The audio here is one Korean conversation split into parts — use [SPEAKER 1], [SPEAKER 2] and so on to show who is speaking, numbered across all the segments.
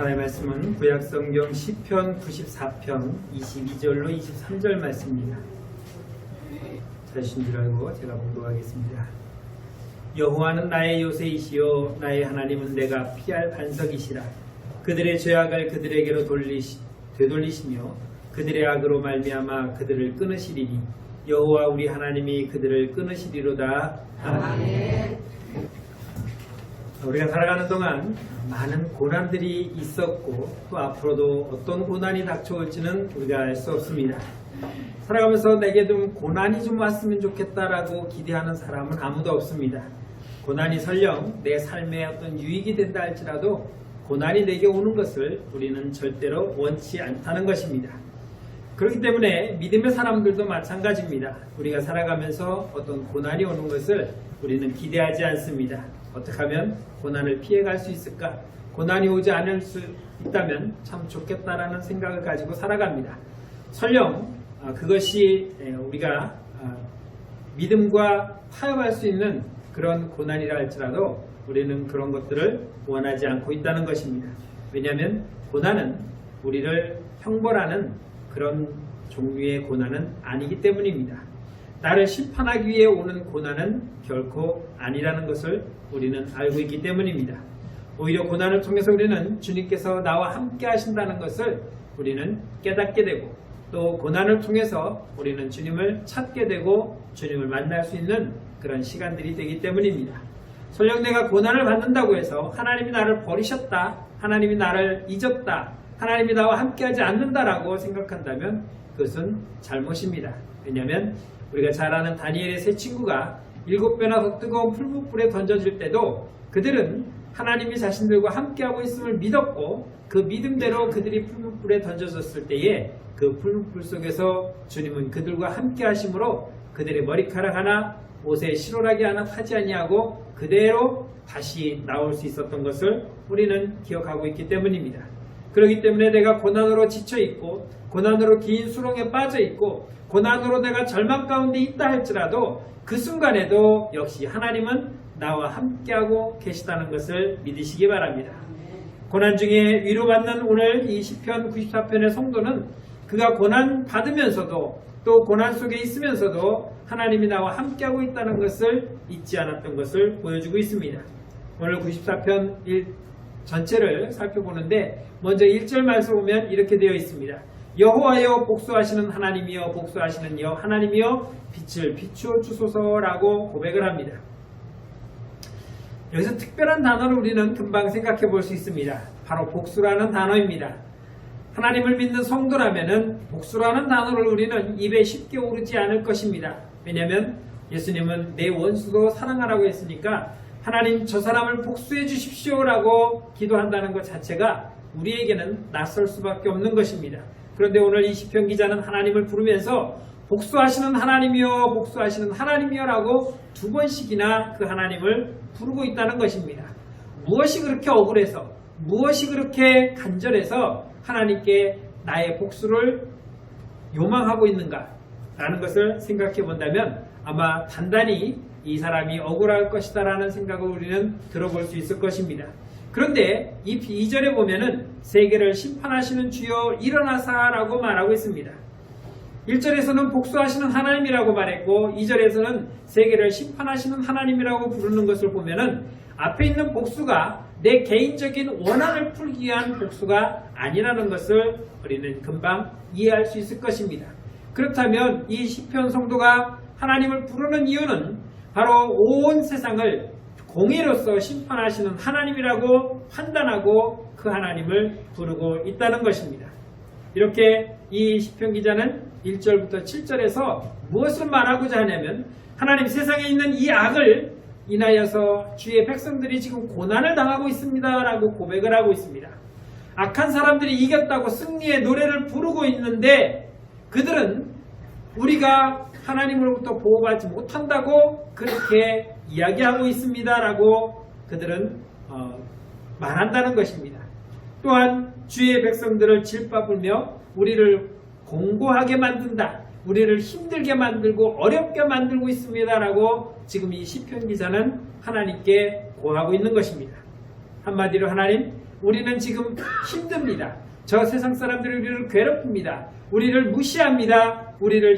[SPEAKER 1] 하나님의 말씀은 구약성경 시편 94편 22절로 23절 말씀입니다. 찾으신 줄 알고 제가 봉독하겠습니다. 여호와는 나의 요새이시요 나의 하나님은 내가 피할 반석이시라. 그들의 죄악을 그들에게로 되돌리시며 그들의 악으로 말미암아 그들을 끊으시리니 여호와 우리 하나님이 그들을 끊으시리로다. 아멘. 우리가 살아가는 동안 많은 고난들이 있었고 또 앞으로도 어떤 고난이 닥쳐올지는 우리가 알 수 없습니다. 살아가면서 내게 좀 고난이 좀 왔으면 좋겠다라고 기대하는 사람은 아무도 없습니다. 고난이 설령 내 삶에 어떤 유익이 된다 할지라도 고난이 내게 오는 것을 우리는 절대로 원치 않다는 것입니다. 그렇기 때문에 믿음의 사람들도 마찬가지입니다. 우리가 살아가면서 어떤 고난이 오는 것을 우리는 기대하지 않습니다. 어떻게 하면 고난을 피해갈 수 있을까? 고난이 오지 않을 수 있다면 참 좋겠다라는 생각을 가지고 살아갑니다. 설령 그것이 우리가 믿음과 타협할 수 있는 그런 고난이라 할지라도 우리는 그런 것들을 원하지 않고 있다는 것입니다. 왜냐하면 고난은 우리를 형벌하는 그런 종류의 고난은 아니기 때문입니다. 나를 심판하기 위해 오는 고난은 결코 아니라는 것을 우리는 알고 있기 때문입니다. 오히려 고난을 통해서 우리는 주님께서 나와 함께 하신다는 것을 우리는 깨닫게 되고 또 고난을 통해서 우리는 주님을 찾게 되고 주님을 만날 수 있는 그런 시간들이 되기 때문입니다. 설령 내가 고난을 받는다고 해서 하나님이 나를 버리셨다, 하나님이 나를 잊었다, 하나님이 나와 함께하지 않는다라고 생각한다면 그것은 잘못입니다. 왜냐하면 우리가 잘 아는 다니엘의 세 친구가 7배나 더 뜨거운 풀무불에 던져질 때도 그들은 하나님이 자신들과 함께하고 있음을 믿었고 그 믿음대로 그들이 풀무불에 던져졌을 때에 그 풀무불 속에서 주님은 그들과 함께 하심으로 그들의 머리카락 하나 옷에 실오라기 하나 타지 아니하고 그대로 다시 나올 수 있었던 것을 우리는 기억하고 있기 때문입니다. 그렇기 때문에 내가 고난으로 지쳐있고 고난으로 긴 수렁에 빠져있고 고난으로 내가 절망 가운데 있다 할지라도 그 순간에도 역시 하나님은 나와 함께하고 계시다는 것을 믿으시기 바랍니다. 고난 중에 위로받는 오늘 이 시편 94편의 성도는 그가 고난 받으면서도 또 고난 속에 있으면서도 하나님이 나와 함께하고 있다는 것을 잊지 않았던 것을 보여주고 있습니다. 오늘 94편 전체를 살펴보는데 먼저 1절 말씀 보면 이렇게 되어 있습니다. 여호와여 복수하시는 하나님이여 복수하시는 하나님이여 빛을 비추어 주소서라고 고백을 합니다. 여기서 특별한 단어를 우리는 금방 생각해 볼 수 있습니다. 바로 복수라는 단어입니다. 하나님을 믿는 성도라면은 복수라는 단어를 우리는 입에 쉽게 오르지 않을 것입니다. 왜냐하면 예수님은 내 원수도 사랑하라고 했으니까 하나님 저 사람을 복수해 주십시오라고 기도한다는 것 자체가 우리에게는 낯설 수밖에 없는 것입니다. 그런데 오늘 이 시편 기자는 하나님을 부르면서 복수하시는 하나님이여 복수하시는 하나님이여 라고 2번씩이나 그 하나님을 부르고 있다는 것입니다. 무엇이 그렇게 억울해서 무엇이 그렇게 간절해서 하나님께 나의 복수를 요망하고 있는가 라는 것을 생각해 본다면 아마 단단히 이 사람이 억울할 것이다 라는 생각을 우리는 들어볼 수 있을 것입니다. 그런데 이 2절에 보면은 세계를 심판하시는 주여 일어나사 라고 말하고 있습니다. 1절에서는 복수하시는 하나님이라고 말했고 2절에서는 세계를 심판하시는 하나님이라고 부르는 것을 보면은 앞에 있는 복수가 내 개인적인 원한을 풀기 위한 복수가 아니라는 것을 우리는 금방 이해할 수 있을 것입니다. 그렇다면 이 시편 성도가 하나님을 부르는 이유는 바로 온 세상을 공의로서 심판하시는 하나님이라고 판단하고 그 하나님을 부르고 있다는 것입니다. 이렇게 이 시편 기자는 1절부터 7절에서 무엇을 말하고자 하냐면 하나님 세상에 있는 이 악을 인하여서 주의 백성들이 지금 고난을 당하고 있습니다 라고 고백을 하고 있습니다. 악한 사람들이 이겼다고 승리의 노래를 부르고 있는데 그들은 우리가 하나님으로부터 보호받지 못한다고 그렇게 이야기하고 있습니다 라고 그들은 말한다는 것입니다. 또한 주의 백성들을 질바불며 우리를 공고하게 만든다, 우리를 힘들게 만들고 어렵게 만들고 있습니다 라고 지금 이 시편 기자는 하나님께 고하고 있는 것입니다. 한마디로 하나님, 우리는 지금 힘듭니다. 저 세상 사람들이 우리를 괴롭힙니다. 우리를 무시합니다. 우리를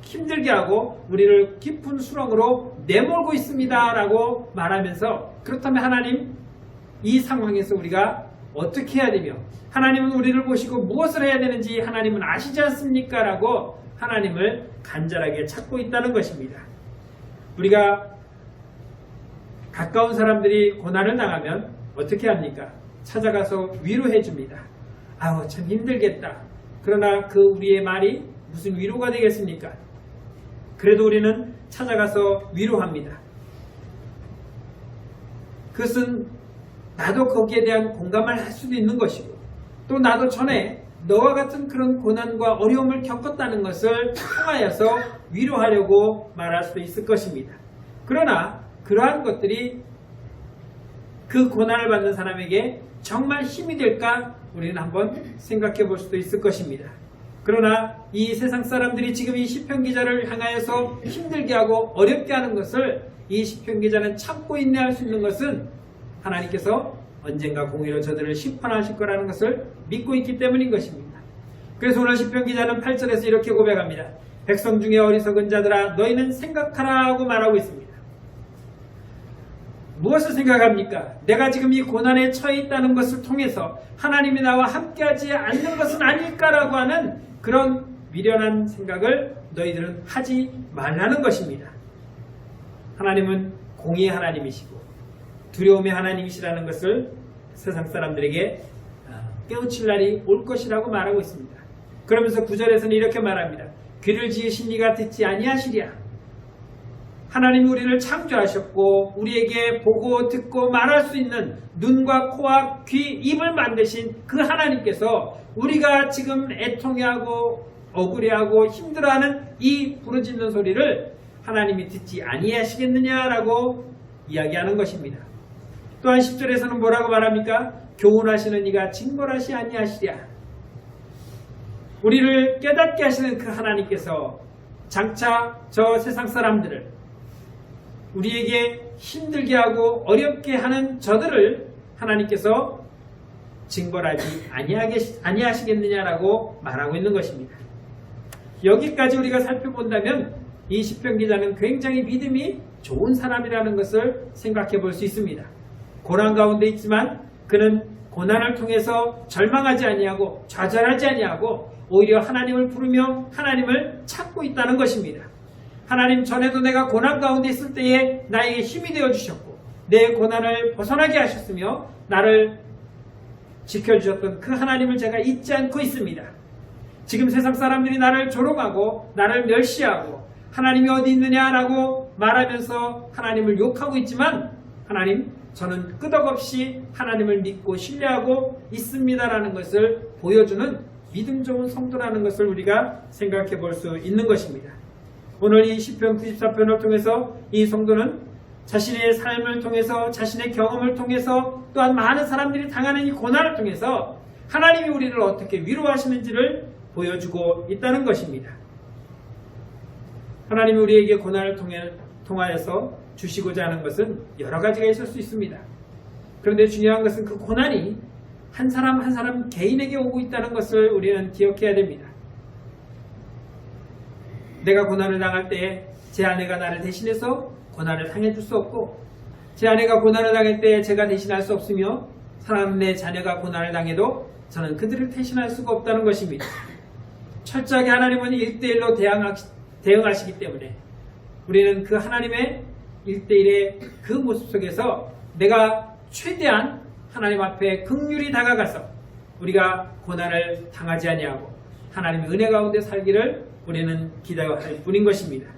[SPEAKER 1] 힘들게 하고 우리를 깊은 수렁으로 내몰고 있습니다. 라고 말하면서, 그렇다면 하나님, 이 상황에서 우리가 어떻게 해야 되며 하나님은 우리를 보시고 무엇을 해야 되는지 하나님은 아시지 않습니까? 라고 하나님을 간절하게 찾고 있다는 것입니다. 우리가 가까운 사람들이 고난을 당하면 어떻게 합니까? 찾아가서 위로해 줍니다. 아우, 참 힘들겠다. 그러나 그 우리의 말이 무슨 위로가 되겠습니까? 그래도 우리는 찾아가서 위로합니다. 그것은 나도 거기에 대한 공감을 할 수도 있는 것이고, 또 나도 전에 너와 같은 그런 고난과 어려움을 겪었다는 것을 통하여서 위로하려고 말할 수도 있을 것입니다. 그러나 그러한 것들이 그 고난을 받는 사람에게 정말 힘이 될까? 우리는 한번 생각해 볼 수도 있을 것입니다. 그러나 이 세상 사람들이 지금 이 시편 기자를 향하여서 힘들게 하고 어렵게 하는 것을 이 시편 기자는 참고 인내할 수 있는 것은 하나님께서 언젠가 공의로 저들을 심판하실 거라는 것을 믿고 있기 때문인 것입니다. 그래서 오늘 시편 기자는 8절에서 이렇게 고백합니다. 백성 중에 어리석은 자들아, 너희는 생각하라 하고 말하고 있습니다. 무엇을 생각합니까? 내가 지금 이 고난에 처해 있다는 것을 통해서 하나님이 나와 함께하지 않는 것은 아닐까라고 하는 그런 미련한 생각을 너희들은 하지 말라는 것입니다. 하나님은 공의의 하나님이시고 두려움의 하나님이시라는 것을 세상 사람들에게 깨우칠 날이 올 것이라고 말하고 있습니다. 그러면서 9절에서는 이렇게 말합니다. 귀를 지으신 이가 듣지 아니하시랴. 하나님이 우리를 창조하셨고 우리에게 보고 듣고 말할 수 있는 눈과 코와 귀, 입을 만드신 그 하나님께서 우리가 지금 애통해하고 억울해하고 힘들어하는 이 부르짖는 소리를 하나님이 듣지 아니하시겠느냐라고 이야기하는 것입니다. 또한 10절에서는 뭐라고 말합니까? 교훈하시는 이가 징벌하시 아니하시랴. 우리를 깨닫게 하시는 그 하나님께서 장차 저 세상 사람들을, 우리에게 힘들게 하고 어렵게 하는 저들을 하나님께서 징벌하지 아니하시겠느냐라고 말하고 있는 것입니다. 여기까지 우리가 살펴본다면 이 시편 기자는 굉장히 믿음이 좋은 사람이라는 것을 생각해 볼 수 있습니다. 고난 가운데 있지만 그는 고난을 통해서 절망하지 아니하고 좌절하지 아니하고 오히려 하나님을 부르며 하나님을 찾고 있다는 것입니다. 하나님, 전에도 내가 고난 가운데 있을 때에 나에게 힘이 되어 주셨고 내 고난을 벗어나게 하셨으며 나를 지켜주셨던 그 하나님을 제가 잊지 않고 있습니다. 지금 세상 사람들이 나를 조롱하고 나를 멸시하고 하나님이 어디 있느냐라고 말하면서 하나님을 욕하고 있지만, 하나님, 저는 끄덕없이 하나님을 믿고 신뢰하고 있습니다라는 것을 보여주는 믿음 좋은 성도라는 것을 우리가 생각해 볼 수 있는 것입니다. 오늘 이 시편 94편을 통해서 이 성도는 자신의 삶을 통해서, 자신의 경험을 통해서, 또한 많은 사람들이 당하는 이 고난을 통해서 하나님이 우리를 어떻게 위로하시는지를 보여주고 있다는 것입니다. 하나님이 우리에게 고난을 통하여서 주시고자 하는 것은 여러 가지가 있을 수 있습니다. 그런데 중요한 것은 그 고난이 한 사람 한 사람 개인에게 오고 있다는 것을 우리는 기억해야 됩니다. 내가 고난을 당할 때에 제 아내가 나를 대신해서 고난을 당해줄 수 없고, 제 아내가 고난을 당할 때에 제가 대신할 수 없으며, 사랑하는 내 자녀가 고난을 당해도 저는 그들을 대신할 수가 없다는 것입니다. 철저하게 하나님은 1대1로 대응하시기 때문에 우리는 그 하나님의 1대1의 그 모습 속에서 내가 최대한 하나님 앞에 긍휼히 다가가서 우리가 고난을 당하지 아니하고 하나님의 은혜 가운데 살기를 우리는 기대할 뿐인 것입니다.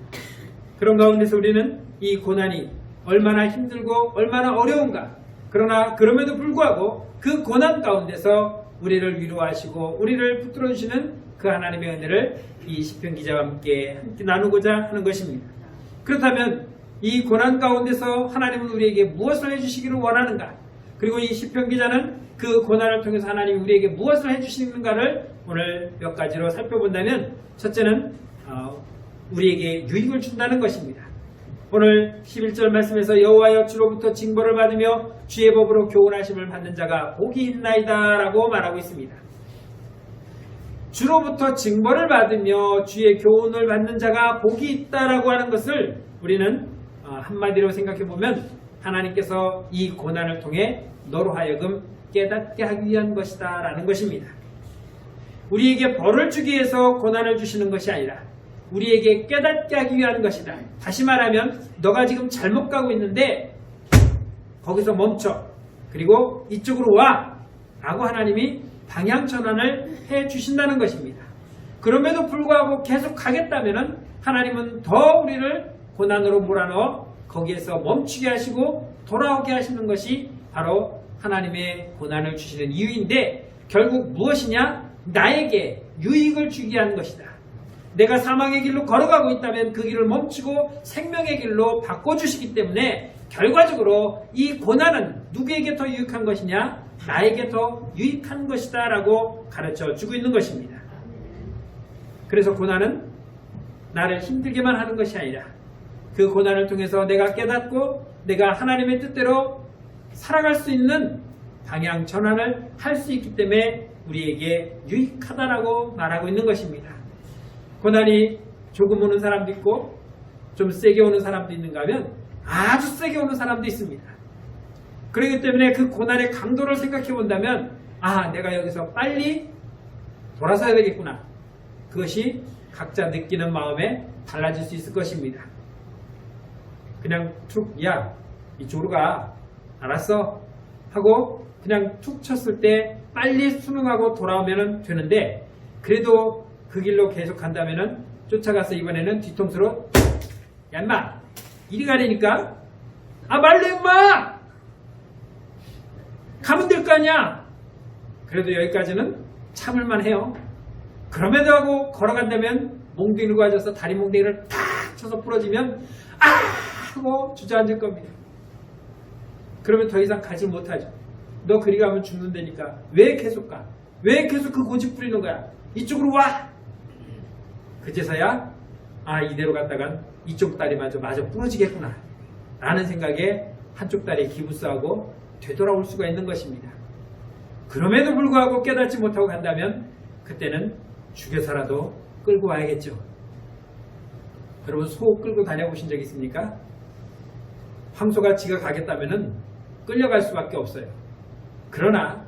[SPEAKER 1] 그런 가운데서 우리는 이 고난이 얼마나 힘들고 얼마나 어려운가, 그러나 그럼에도 불구하고 그 고난 가운데서 우리를 위로하시고 우리를 붙들어 주시는 그 하나님의 은혜를 이 시편 기자와 함께 나누고자 하는 것입니다. 그렇다면 이 고난 가운데서 하나님은 우리에게 무엇을 해주시기를 원하는가, 그리고 이 시편 기자는 그 고난을 통해서 하나님이 우리에게 무엇을 해주시는가를 오늘 몇 가지로 살펴본다면, 첫째는 우리에게 유익을 준다는 것입니다. 오늘 11절 말씀에서 여호와여 주로부터 징벌을 받으며 주의 법으로 교훈하심을 받는 자가 복이 있나이다 라고 말하고 있습니다. 주로부터 징벌을 받으며 주의 교훈을 받는 자가 복이 있다라고 하는 것을 우리는 한마디로 생각해 보면 하나님께서 이 고난을 통해 너로 하여금 깨닫게 하기 위한 것이다 라는 것입니다. 우리에게 벌을 주기 위해서 고난을 주시는 것이 아니라 우리에게 깨닫게 하기 위한 것이다. 다시 말하면 너가 지금 잘못 가고 있는데 거기서 멈춰. 그리고 이쪽으로 와. 라고 하나님이 방향 전환을 해 주신다는 것입니다. 그럼에도 불구하고 계속 가겠다면 하나님은 더 우리를 고난으로 몰아넣어 거기에서 멈추게 하시고 돌아오게 하시는 것이 바로 하나님의 고난을 주시는 이유인데 결국 무엇이냐? 나에게 유익을 주게 하는 것이다. 내가 사망의 길로 걸어가고 있다면 그 길을 멈추고 생명의 길로 바꿔주시기 때문에 결과적으로 이 고난은 누구에게 더 유익한 것이냐? 나에게 더 유익한 것이다 라고 가르쳐 주고 있는 것입니다. 그래서 고난은 나를 힘들게만 하는 것이 아니라 그 고난을 통해서 내가 깨닫고 내가 하나님의 뜻대로 살아갈 수 있는 방향 전환을 할 수 있기 때문에 우리에게 유익하다라고 말하고 있는 것입니다. 고난이 조금 오는 사람도 있고 좀 세게 오는 사람도 있는가 하면 아주 세게 오는 사람도 있습니다. 그렇기 때문에 그 고난의 강도를 생각해 본다면 내가 여기서 빨리 돌아서야 되겠구나. 그것이 각자 느끼는 마음에 달라질 수 있을 것입니다. 그냥 툭, 야 이쪽으로 가. 알았어. 하고 그냥 툭 쳤을 때 빨리 순응하고 돌아오면 되는데 그래도 그 길로 계속 간다면 쫓아가서 이번에는 뒤통수로 야 인마 이리 가려니까 말로 인마 가면 될 거 아니야. 그래도 여기까지는 참을만 해요. 그럼에도 하고 걸어간다면 몽둥이를 가져서 다리 몽둥이를 탁 쳐서 부러지면 하고 주저앉을 겁니다. 그러면 더 이상 가지 못하죠. 너 그리 가면 죽는다니까 왜 계속 가? 왜 계속 그 고집 부리는 거야? 이쪽으로 와! 그제서야 이대로 갔다간 이쪽 다리마저 마저 부러지겠구나 라는 생각에 한쪽 다리에 기부스하고 되돌아올 수가 있는 것입니다. 그럼에도 불구하고 깨닫지 못하고 간다면 그때는 죽여서라도 끌고 와야겠죠. 여러분 소 끌고 다녀보신 적 있습니까? 황소가 지가 가겠다면 끌려갈 수밖에 없어요. 그러나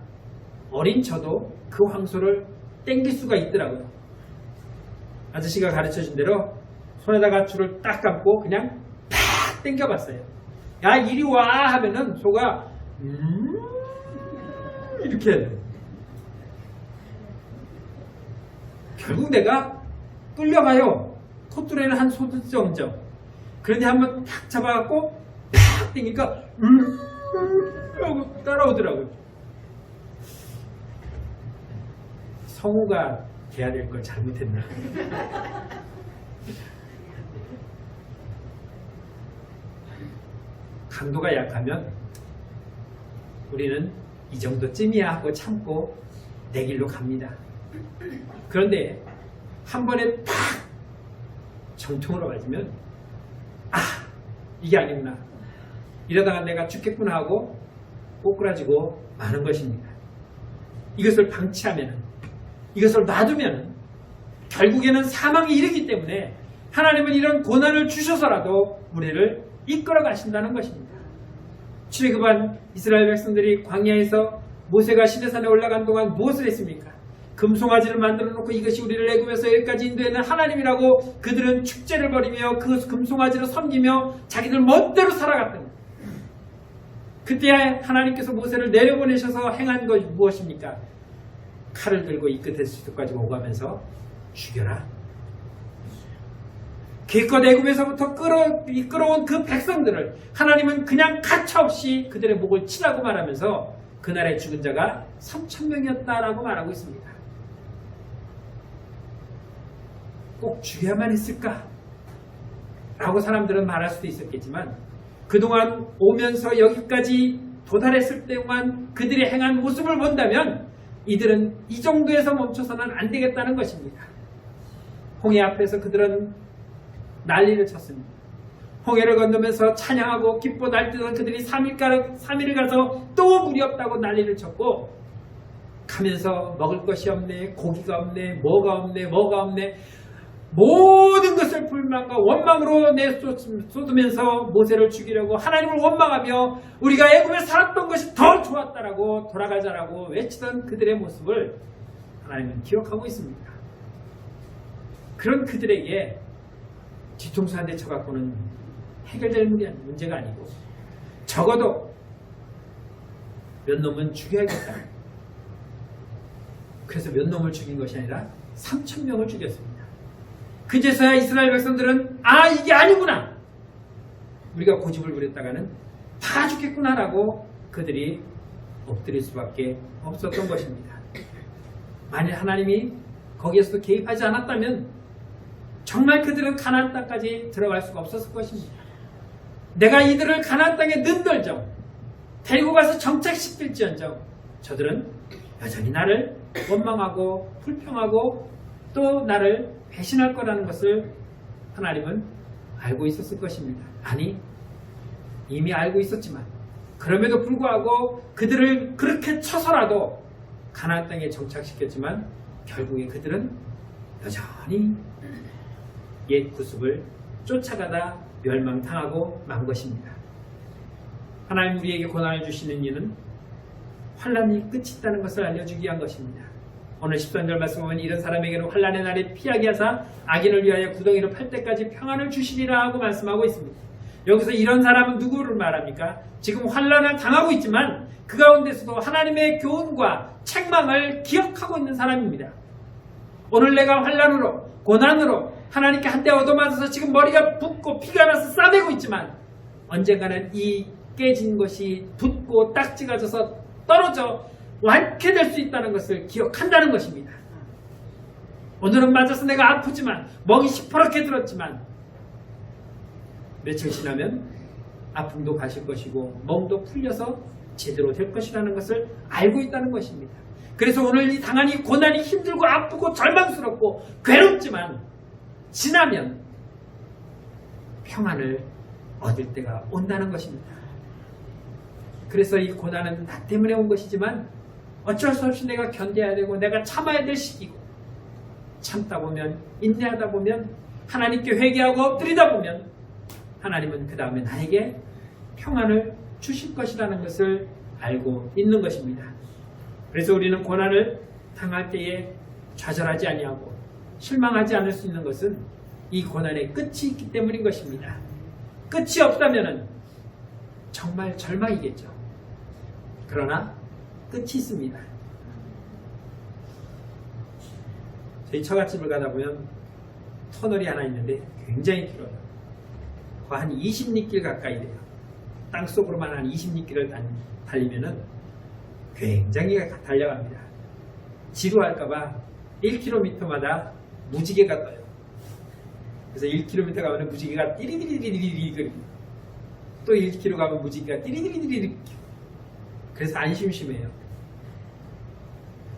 [SPEAKER 1] 어린 저도 그 황소를 땡길 수가 있더라고요. 아저씨가 가르쳐준 대로 손에다가 줄을 딱 감고 그냥 팍 땡겨봤어요. 야 이리 와 하면은 소가 이렇게 해요. 결국 내가 끌려가요. 콧뚜레는 한 소득정정. 그런데 한번 탁 잡아갖고 팍 땡기니까 하고 따라오더라고요. 성우가 돼야 될 걸 잘못했나. 강도가 약하면 우리는 이 정도쯤이야 하고 참고 내 길로 갑니다. 그런데 한 번에 딱 정통으로 맞으면 이게 아니구나. 이러다가 내가 죽겠구나 하고 꼬꾸라지고 마는 것입니다. 이것을 방치하면 이것을 놔두면 결국에는 사망에 이르기 때문에 하나님은 이런 고난을 주셔서라도 우리를 이끌어 가신다는 것입니다. 출애굽한 이스라엘 백성들이 광야에서 모세가 시내산에 올라간 동안 무엇을 했습니까? 금송아지를 만들어 놓고 이것이 우리를 애굽에서 여기까지 인도하는 하나님이라고 그들은 축제를 벌이며 그 금송아지를 섬기며 자기들 멋대로 살아갔던 거예요. 그때 하나님께서 모세를 내려보내셔서 행한 것이 무엇입니까? 칼을 들고 이 끝에서까지 오가면서 죽여라. 기껏 애굽에서부터 이끌어온 그 백성들을 하나님은 그냥 가차없이 그들의 목을 치라고 말하면서 그날의 죽은 자가 3,000명이었다라고 말하고 있습니다. 꼭 죽여야만 했을까? 라고 사람들은 말할 수도 있었겠지만 그동안 오면서 여기까지 도달했을 때만 그들이 행한 모습을 본다면 이들은 이 정도에서 멈춰서는 안 되겠다는 것입니다. 홍해 앞에서 그들은 난리를 쳤습니다. 홍해를 건너면서 찬양하고 기뻐 날뛰던 그들이 3일을 가서 또 물이 없다고 난리를 쳤고, 가면서 먹을 것이 없네, 고기가 없네, 뭐가 없네, 모든 것을 불만과 원망으로 내쏟으면서 모세를 죽이려고 하나님을 원망하며 우리가 애굽에 살았던 것이 더 좋았다라고 돌아가자라고 외치던 그들의 모습을 하나님은 기억하고 있습니다. 그런 그들에게 뒤통수 한 대 쳐갖고는 해결될 문제가 아니고, 적어도 몇 놈은 죽여야겠다. 그래서 몇 놈을 죽인 것이 아니라 3,000명을 죽였습니다. 그제서야 이스라엘 백성들은 이게 아니구나, 우리가 고집을 부렸다가는 다 죽겠구나라고 그들이 엎드릴 수밖에 없었던 것입니다. 만일 하나님이 거기에서도 개입하지 않았다면 정말 그들은 가나안 땅까지 들어갈 수가 없었을 것입니다. 내가 이들을 가나안 땅에 는들정 데리고 가서 정착시킬지언정 저들은 여전히 나를 원망하고 불평하고 또 나를 배신할 거라는 것을 하나님은 알고 있었을 것입니다. 아니, 이미 알고 있었지만 그럼에도 불구하고 그들을 그렇게 쳐서라도 가나안 땅에 정착시켰지만 결국에 그들은 여전히 옛 구습을 쫓아가다 멸망당하고 만 것입니다. 하나님 우리에게 고난을 주시는 이유는 환난이 끝이 있다는 것을 알려주기 위한 것입니다. 오늘 13절 말씀 보면 이런 사람에게는 환난의 날에 피하게 하사 악인을 위하여 구덩이로 팔 때까지 평안을 주시리라 하고 말씀하고 있습니다. 여기서 이런 사람은 누구를 말합니까? 지금 환난을 당하고 있지만 그 가운데서도 하나님의 교훈과 책망을 기억하고 있는 사람입니다. 오늘 내가 환난으로 고난으로 하나님께 한때 얻어맞아서 지금 머리가 붓고 피가 나서 싸매고 있지만 언젠가는 이 깨진 것이 붓고 딱지가 져서 떨어져 완쾌될 수 있다는 것을 기억한다는 것입니다. 오늘은 맞아서 내가 아프지만 멍이 시퍼렇게 들었지만 며칠 지나면 아픔도 가실 것이고 멍도 풀려서 제대로 될 것이라는 것을 알고 있다는 것입니다. 그래서 오늘 이 당한 이 고난이 힘들고 아프고 절망스럽고 괴롭지만 지나면 평안을 얻을 때가 온다는 것입니다. 그래서 이 고난은 나 때문에 온 것이지만 어쩔 수 없이 내가 견뎌야 되고 내가 참아야 될 시기고, 참다 보면 인내하다 보면 하나님께 회개하고 엎드리다 보면 하나님은 그 다음에 나에게 평안을 주실 것이라는 것을 알고 있는 것입니다. 그래서 우리는 고난을 당할 때에 좌절하지 아니하고 실망하지 않을 수 있는 것은 이 고난의 끝이 있기 때문인 것입니다. 끝이 없다면 정말 절망이겠죠. 그러나 끝이 있습니다. 저희 처갓집을 가다 보면 터널이 하나 있는데 굉장히 길어요. 거의 한 20리길 가까이 돼요. 땅속으로만 한 20리길을 달리면은 굉장히 달려갑니다. 지루할까봐 1km마다 무지개가 떠요. 그래서 1km 가면 무지개가 띠리디리디리리, 또 1km 가면 무지개가 띠리디리디리. 그래서 안 심심해요.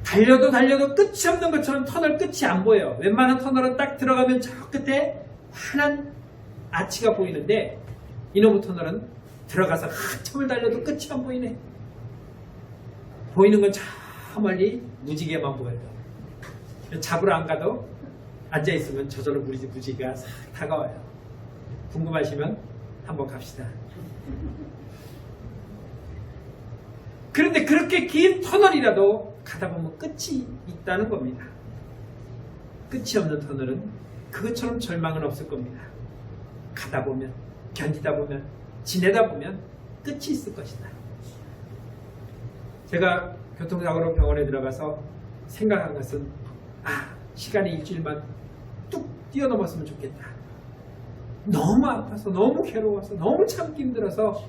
[SPEAKER 1] 달려도 끝이 없는 것처럼 터널 끝이 안 보여요. 웬만한 터널은 딱 들어가면 저 끝에 환한 아치가 보이는데 이놈의 터널은 들어가서 한참을 달려도 끝이 안 보이네. 보이는 건 저 멀리 무지개만 보여요. 잡으러 안 가도 앉아있으면 저절로 무지개가 싹 다가와요. 궁금하시면 한번 갑시다. 그런데 그렇게 긴 터널이라도 가다 보면 끝이 있다는 겁니다. 끝이 없는 터널은 그것처럼 절망은 없을 겁니다. 가다 보면, 견디다 보면, 지내다 보면 끝이 있을 것이다. 제가 교통사고로 병원에 들어가서 생각한 것은 시간이 일주일만 뚝 뛰어넘었으면 좋겠다. 너무 아파서 너무 괴로워서 너무 참기 힘들어서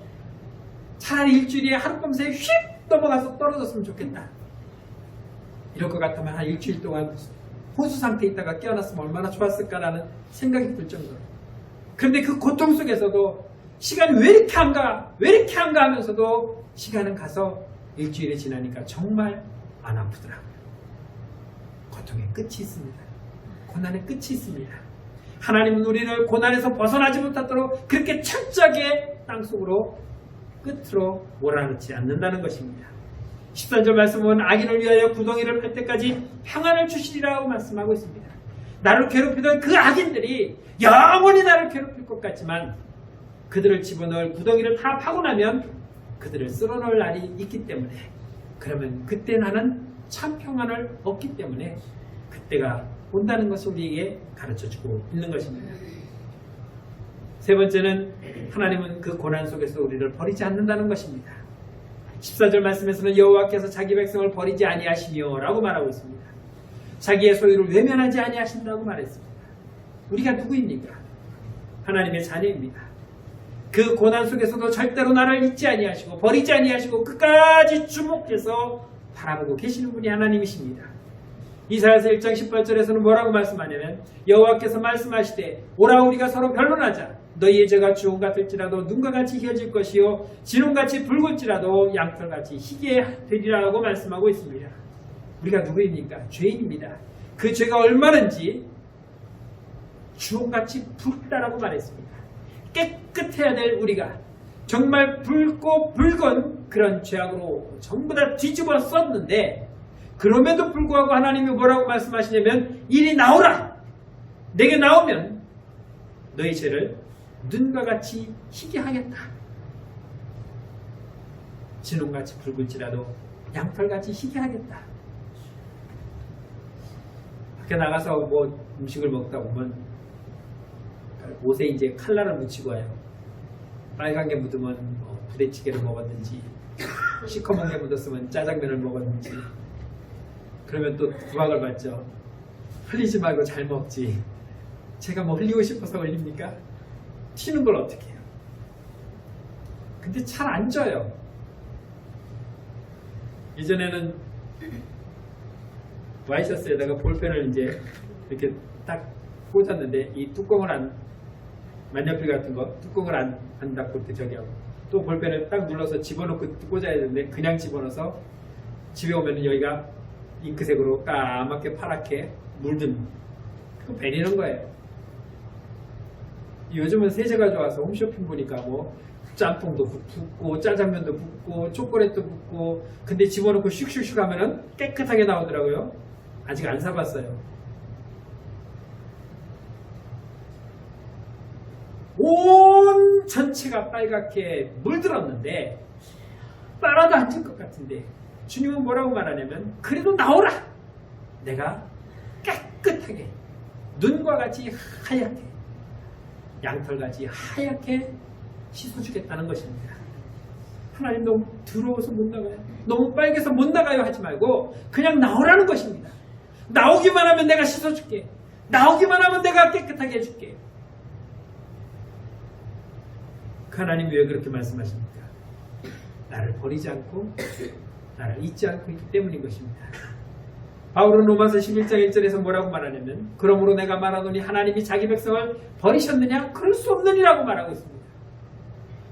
[SPEAKER 1] 차라리 일주일이 하룻밤새 휙 넘어가서 떨어졌으면 좋겠다. 이럴 것 같으면 한 일주일 동안 호수 상태에 있다가 깨어났으면 얼마나 좋았을까라는 생각이 들 정도로. 그런데 그 고통 속에서도 시간이 왜 이렇게 안 가 하면서도 시간은 가서 일주일이 지나니까 정말 안 아프더라고요. 고통의 끝이 있습니다. 고난의 끝이 있습니다. 하나님은 우리를 고난에서 벗어나지 못하도록 그렇게 철저하게 땅속으로 끝으로 몰아넣지 않는다는 것입니다. 14절 말씀은 악인을 위하여 구덩이를 팔 때까지 평안을 주시리라고 말씀하고 있습니다. 나를 괴롭히던 그 악인들이 영원히 나를 괴롭힐 것 같지만 그들을 집어넣을 구덩이를 다 파고 나면 그들을 쓸어넣을 날이 있기 때문에, 그러면 그때 나는 참 평안을 얻기 때문에 그때가 온다는 것을 우리에게 가르쳐주고 있는 것입니다. 세 번째는 하나님은 그 고난 속에서 우리를 버리지 않는다는 것입니다. 14절 말씀에서는 여호와께서 자기 백성을 버리지 아니하시며 라고 말하고 있습니다. 자기의 소유를 외면하지 아니하신다고 말했습니다. 우리가 누구입니까? 하나님의 자녀입니다. 그 고난 속에서도 절대로 나를 잊지 아니하시고 버리지 아니하시고 끝까지 주목해서 바라보고 계시는 분이 하나님이십니다. 이사야서 1장 18절에서는 뭐라고 말씀하냐면 여호와께서 말씀하시되 오라 우리가 서로 변론하자. 너희의 죄가 주홍 같을지라도 눈과 같이 희어질 것이요 진홍같이 붉을지라도 양털같이 희게 되리라고 말씀하고 있습니다. 우리가 누구입니까? 죄인입니다. 그 죄가 얼마든지 주홍같이 붉다라고 말했습니다. 깨끗해야 될 우리가 정말 붉고 붉은 그런 죄악으로 전부 다 뒤집어 썼는데, 그럼에도 불구하고 하나님이 뭐라고 말씀하시냐면 이리 나오라. 내게 나오면 너희 죄를 눈과 같이 희게 하겠다. 진홍같이 붉을지라도 양털같이 희게 하겠다. 밖에 나가서 뭐 음식을 먹다 보면 옷에 이제 칼날을 묻히고 와요. 빨간 게 묻으면 부대찌개를 먹었는지, 시커먼 게 묻었으면 짜장면을 먹었는지, 그러면 또 구박을 받죠. 흘리지 말고 잘 먹지. 제가 뭐 흘리고 싶어서 흘립니까? 튀는 걸 어떻게 해요? 근데 잘 안 져요. 이전에는 와이셔츠에다가 볼펜을 이제 이렇게 딱 꽂았는데 이 뚜껑을 만년필 같은 거 뚜껑을 안 닫고 이렇게 저기 하고, 또 볼펜을 딱 눌러서 집어넣고 꽂아야 되는데 그냥 집어넣어서 집에 오면은 여기가 잉크색으로 까맣게 파랗게 물든, 그거 베리는 거예요. 요즘은 세제가 좋아서 홈쇼핑 보니까 뭐 짬뽕도 붓고 짜장면도 붓고 초콜릿도 붓고, 근데 집어넣고 슉슉슉 하면은 깨끗하게 나오더라고요. 아직 안 사봤어요. 온 전체가 빨갛게 물들었는데 빨아도 안 질 것 같은데 주님은 뭐라고 말하냐면 그래도 나오라. 내가 깨끗하게 눈과 같이 하얗게 양털같이 하얗게 씻어주겠다는 것입니다. 하나님 너무 더러워서 못 나가요, 너무 빨개서 못 나가요 하지 말고 그냥 나오라는 것입니다. 나오기만 하면 내가 씻어줄게. 나오기만 하면 내가 깨끗하게 해줄게. 그 하나님이 왜 그렇게 말씀하십니까? 나를 버리지 않고 나를 잊지 않고 있기 때문인 것입니다. 바울은 로마서 11장 1절에서 뭐라고 말하냐면 그러므로 내가 말하노니 하나님이 자기 백성을 버리셨느냐? 그럴 수 없느니라고 말하고 있습니다.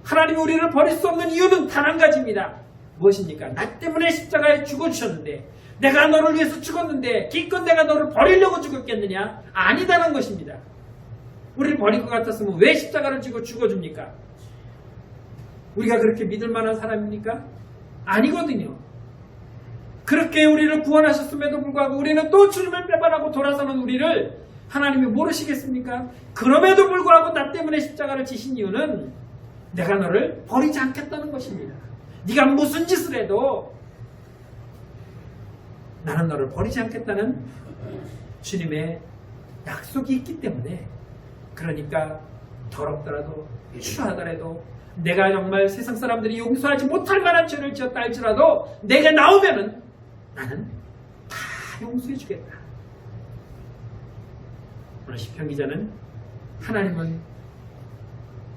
[SPEAKER 1] 하나님이 우리를 버릴 수 없는 이유는 단 한 가지입니다. 무엇입니까? 나 때문에 십자가에 죽어주셨는데, 내가 너를 위해서 죽었는데 기껏 내가 너를 버리려고 죽었겠느냐? 아니다는 것입니다. 우리를 버릴 것 같았으면 왜 십자가를 지고 죽어줍니까? 우리가 그렇게 믿을 만한 사람입니까? 아니거든요. 그렇게 우리를 구원하셨음에도 불구하고 우리는 또 주님을 배반하고 돌아서는 우리를 하나님이 모르시겠습니까? 그럼에도 불구하고 나 때문에 십자가를 지신 이유는 내가 너를 버리지 않겠다는 것입니다. 네가 무슨 짓을 해도 나는 너를 버리지 않겠다는 주님의 약속이 있기 때문에, 그러니까 더럽더라도 추하더라도 내가 정말 세상 사람들이 용서하지 못할 만한 죄를 지었다 할지라도 내게 나오면은 나는 다 용서해 주겠다. 오늘 시편 기자는 하나님은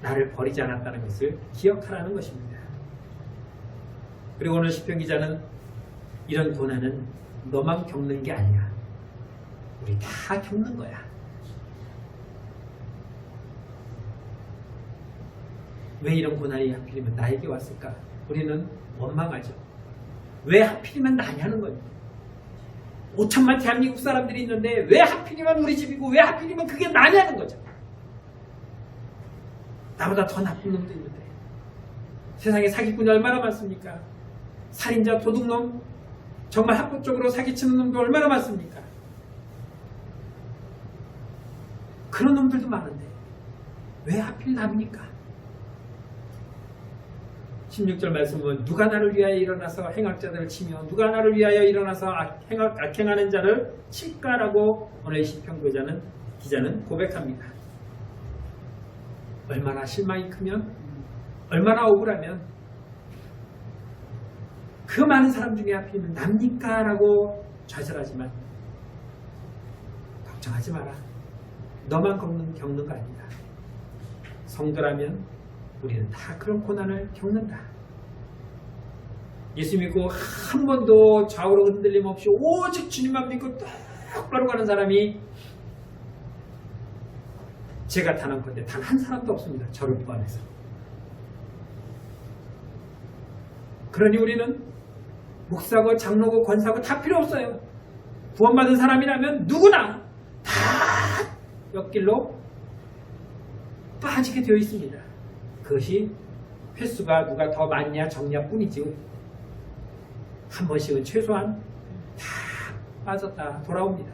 [SPEAKER 1] 나를 버리지 않았다는 것을 기억하라는 것입니다. 그리고 오늘 시편 기자는 이런 고난은 너만 겪는 게 아니야. 우리 다 겪는 거야. 왜 이런 고난이 하필이면 나에게 왔을까? 우리는 원망하죠. 왜 하필이면 나냐는 거예요. 5천만 대한민국 사람들이 있는데 왜 하필이면 우리 집이고 왜 하필이면 그게 나냐는 거죠. 나보다 더 나쁜 놈도 있는데 세상에 사기꾼이 얼마나 많습니까? 살인자, 도둑놈, 정말 합법적으로 사기치는 놈도 얼마나 많습니까? 그런 놈들도 많은데 왜 하필 남입니까? 16절 말씀은 누가 나를 위하여 일어나서 행악자들을 치며 누가 나를 위하여 일어나서 악행하는 자를 칠까라고 오늘 시편 기자는 고백합니다. 얼마나 실망이 크면, 얼마나 억울하면 그 많은 사람 중에 하필이면 납니까? 라고 좌절하지만 걱정하지 마라. 너만 겪는 거 아니다. 성도라면 우리는 다 그런 고난을 겪는다. 예수 믿고 한 번도 좌우로 흔들림 없이 오직 주님만 믿고 똑바로 가는 사람이 제가 단언컨대 단 한 사람도 없습니다. 저를 포함해서. 그러니 우리는 목사고 장로고 권사고 다 필요 없어요. 구원받은 사람이라면 누구나 다 옆길로 빠지게 되어 있습니다. 그것이 횟수가 누가 더 많냐 적냐 뿐이지. 한 번씩은 최소한 다 빠졌다 돌아옵니다.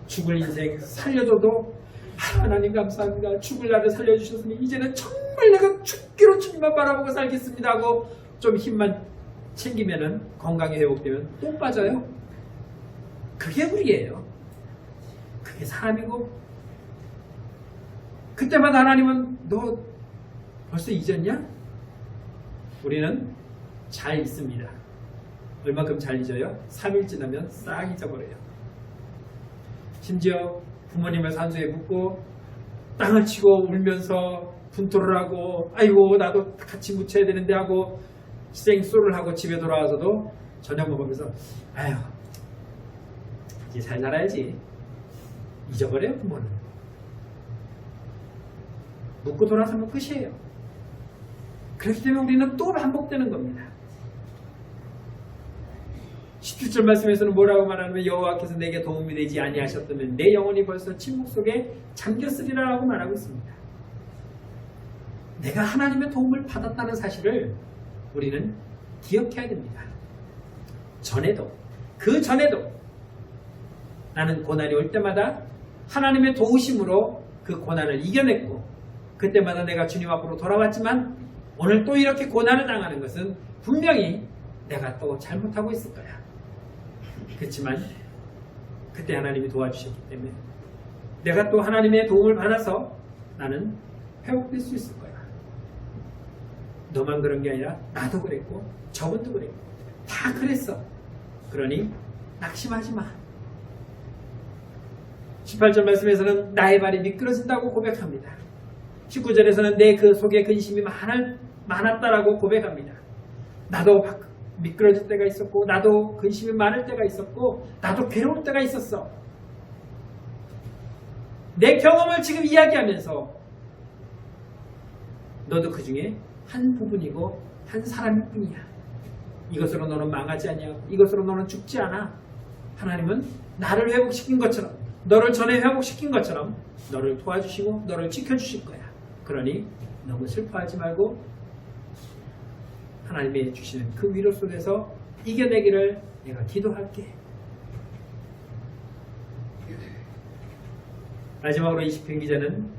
[SPEAKER 1] 죽을 인생 살려줘도 하나님 감사합니다. 죽을 나를 살려주셨으니 이제는 정말 내가 죽기로 주님만 바라보고 살겠습니다 하고 좀 힘만 챙기면은 건강이 회복되면 또 빠져요. 그게 우리예요. 그게 사람이고 그때마다 하나님은 너 벌써 잊었냐? 우리는 잘 잊습니다. 얼마큼 잘 잊어요? 3일 지나면 싹 잊어버려요. 심지어 부모님을 산소에 묻고 땅을 치고 울면서 분토를 하고 아이고 나도 같이 묻혀야 되는데 하고 생소를 하고 집에 돌아와서도 저녁 먹으면서 아휴 이제 잘 살아야지. 잊어버려요. 부모는 묻고 돌아서면 끝이에요. 그렇기 때문에 우리는 또 반복되는 겁니다. 17절 말씀에서는 뭐라고 말하냐면 여호와께서 내게 도움이 되지 아니하셨다면 내 영혼이 벌써 침묵 속에 잠겼으리라 라고 말하고 있습니다. 내가 하나님의 도움을 받았다는 사실을 우리는 기억해야 됩니다. 그 전에도 나는 고난이 올 때마다 하나님의 도우심으로 그 고난을 이겨냈고 그때마다 내가 주님 앞으로 돌아왔지만 오늘 또 이렇게 고난을 당하는 것은 분명히 내가 또 잘못하고 있을 거야. 그렇지만 그때 하나님이 도와주셨기 때문에 내가 또 하나님의 도움을 받아서 나는 회복될 수 있을 거야. 너만 그런 게 아니라 나도 그랬고 저분도 그랬고 다 그랬어. 그러니 낙심하지 마. 18절 말씀에서는 나의 발이 미끄러진다고 고백합니다. 19절에서는 내 그 속에 근심이 많았다라고 고백합니다. 나도 미끄러질 때가 있었고 나도 근심이 많을 때가 있었고 나도 괴로울 때가 있었어. 내 경험을 지금 이야기하면서 너도 그 중에 한 부분이고 한 사람일 뿐이야. 이것으로 너는 망하지 않냐고. 이것으로 너는 죽지 않아. 하나님은 나를 회복시킨 것처럼 너를 전에 회복시킨 것처럼 너를 도와주시고 너를 지켜주실 거야. 그러니 너무 슬퍼하지 말고 하나님이 주시는 그 위로 속에서 이겨내기를 내가 기도할게. 마지막으로 이 시편 기자는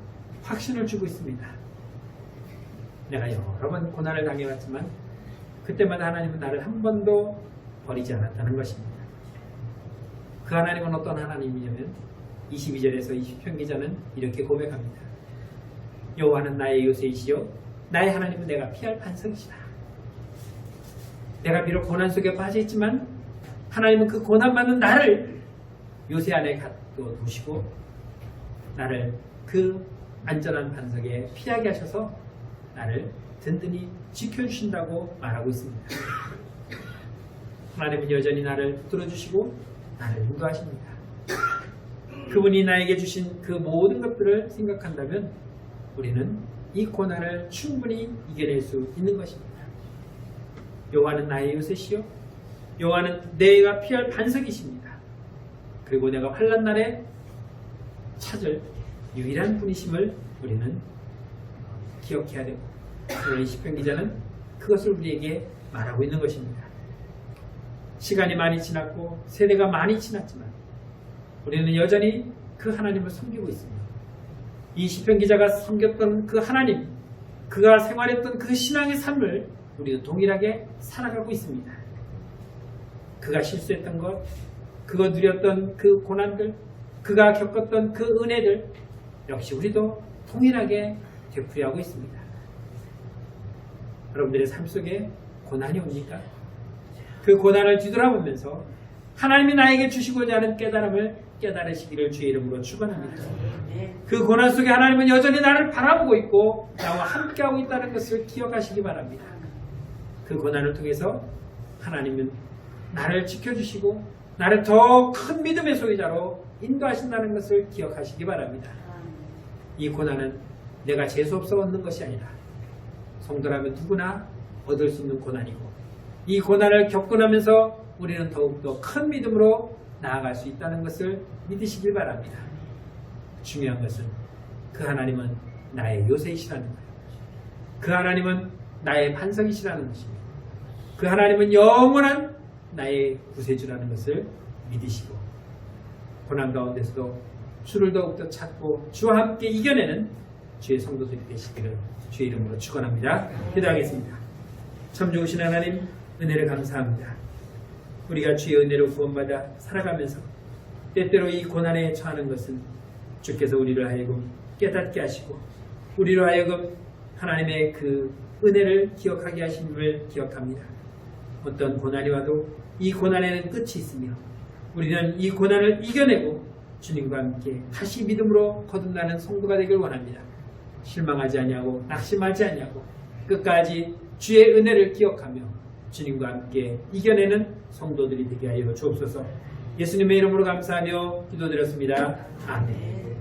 [SPEAKER 1] 확신을 주고 있습니다. 내가 여러 번 고난을 당해왔지만 그때마다 하나님은 나를 한 번도 버리지 않았다는 것입니다. 그 하나님은 어떤 하나님이냐면 22절에서 이 시편 기자는 이렇게 고백합니다. 여호와는 나의 요새이시요 나의 하나님은 내가 피할 반석이시다. 내가 비록 고난 속에 빠져있지만 하나님은 그 고난받는 나를 요새 안에 두시고 나를 그 안전한 반석에 피하게 하셔서 나를 든든히 지켜주신다고 말하고 있습니다. 하나님은 여전히 나를 붙들어주시고 나를 인도하십니다. 그분이 나에게 주신 그 모든 것들을 생각한다면 우리는 이 고난을 충분히 이겨낼 수 있는 것입니다. 여호와는 나의 요새시요 여호와는 내가 피할 반석이십니다. 그리고 내가 환난 날에 찾을 유일한 분이심을 우리는 기억해야 되고, 오늘 이 시편 기자는 그것을 우리에게 말하고 있는 것입니다. 시간이 많이 지났고 세대가 많이 지났지만 우리는 여전히 그 하나님을 섬기고 있습니다. 이 시편 기자가 섬겼던 그 하나님, 그가 생활했던 그 신앙의 삶을 우리도 동일하게 살아가고 있습니다. 그가 실수했던 것, 그가 누렸던 그 고난들, 그가 겪었던 그 은혜들 역시 우리도 동일하게 되풀이하고 있습니다. 여러분들의 삶 속에 고난이 옵니까? 그 고난을 뒤돌아보면서 하나님이 나에게 주시고자 하는 깨달음을 깨달으시기를 주의 이름으로 축원합니다. 그 고난 속에 하나님은 여전히 나를 바라보고 있고 나와 함께하고 있다는 것을 기억하시기 바랍니다. 그 고난을 통해서 하나님은 나를 지켜주시고 나를 더 큰 믿음의 소유자로 인도하신다는 것을 기억하시기 바랍니다. 이 고난은 내가 재수없어 얻는 것이 아니라 성도라면 누구나 얻을 수 있는 고난이고, 이 고난을 겪고 나면서 우리는 더욱더 큰 믿음으로 나아갈 수 있다는 것을 믿으시길 바랍니다. 중요한 것은 그 하나님은 나의 요새이시라는 거예요. 그 하나님은 나의 반석이시라는 것입니다. 그 하나님은 영원한 나의 구세주라는 것을 믿으시고, 고난 가운데서도 주를 더욱더 찾고 주와 함께 이겨내는 주의 성도들이 되시기를 주의 이름으로 축원합니다. 기도하겠습니다. 참 좋으신 하나님, 은혜를 감사합니다. 우리가 주의 은혜로 구원받아 살아가면서 때때로 이 고난에 처하는 것은 주께서 우리를 하여금 깨닫게 하시고 우리로 하여금 하나님의 그 은혜를 기억하게 하심을 기억합니다. 어떤 고난이 와도 이 고난에는 끝이 있으며 우리는 이 고난을 이겨내고 주님과 함께 다시 믿음으로 거듭나는 성도가 되길 원합니다. 실망하지 아니하고 낙심하지 아니하고 끝까지 주의 은혜를 기억하며 주님과 함께 이겨내는 성도들이 되게 하여 주옵소서. 예수님의 이름으로 감사하며 기도드렸습니다. 아멘.